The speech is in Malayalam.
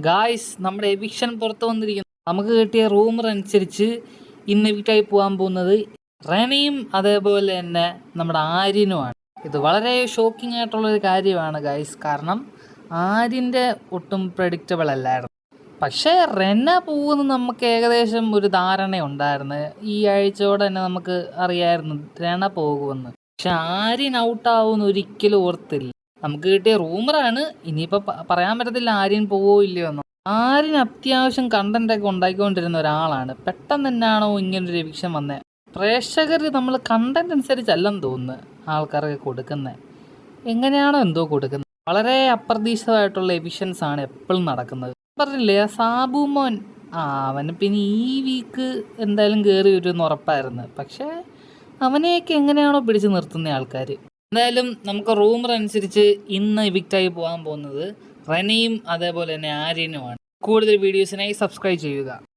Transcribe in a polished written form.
ഗായ്സ്, നമ്മുടെ എവിക്ഷൻ പുറത്തു വന്നിരിക്കുന്നു. നമുക്ക് കിട്ടിയ റൂമർ അനുസരിച്ച് ഇന്ന് എവിക്റ്റായി പോകാൻ പോകുന്നത് റെനയും അതേപോലെ തന്നെ നമ്മുടെ ആര്യനുമാണ്. ഇത് വളരെ ഷോക്കിംഗ് ആയിട്ടുള്ളൊരു കാര്യമാണ് ഗായ്സ്. കാരണം ആര്യൻ്റെ ഒട്ടും പ്രഡിക്റ്റബിൾ അല്ലായിരുന്നു. പക്ഷേ റെന പോകുമെന്ന് നമുക്ക് ഏകദേശം ഒരു ധാരണയുണ്ടായിരുന്നു. ഈ ആഴ്ചയോടെ തന്നെ നമുക്ക് അറിയായിരുന്നു റെന പോകുമെന്ന്. പക്ഷെ ആര്യൻ ഔട്ടാവുമെന്ന് ഒരിക്കലും ഓർത്തില്ല. നമുക്ക് കിട്ടിയ റൂമറാണ്. ഇനിയിപ്പോൾ പറയാൻ പറ്റത്തില്ല ആര്യൻ പോവോ ഇല്ലയോ എന്ന്. ആര്യൻ അത്യാവശ്യം കണ്ടൻ്റൊക്കെ ഉണ്ടാക്കിക്കൊണ്ടിരുന്ന ഒരാളാണ്. പെട്ടെന്ന് തന്നെയാണോ ഇങ്ങനൊരു എവിക്ഷൻ വന്നത്? പ്രേക്ഷകർ നമ്മൾ കണ്ടന്റ് അനുസരിച്ചല്ലെന്ന് തോന്നുന്നു ആൾക്കാർക്ക് കൊടുക്കുന്നത്. എങ്ങനെയാണോ എന്തോ കൊടുക്കുന്നത്. വളരെ അപ്രതീക്ഷിതമായിട്ടുള്ള എവിക്ഷൻസ് ആണ് എപ്പോഴും നടക്കുന്നത്. പറഞ്ഞില്ലേ സാബു മോൻ, അവന് പിന്നെ ഈ വീക്ക് എന്തായാലും കയറി വരുമെന്ന് ഉറപ്പായിരുന്നു. പക്ഷേ അവനെയൊക്കെ എങ്ങനെയാണോ പിടിച്ച് നിർത്തുന്ന ആൾക്കാർ. എന്തായാലും നമുക്ക് റൂമർ അനുസരിച്ച് ഇന്ന് എവിക്റ്റായി പോകാൻ പോകുന്നത് റെനയും അതേപോലെ തന്നെ ആര്യനുമാണ്. കൂടുതൽ വീഡിയോസിനായി സബ്സ്ക്രൈബ് ചെയ്യുക.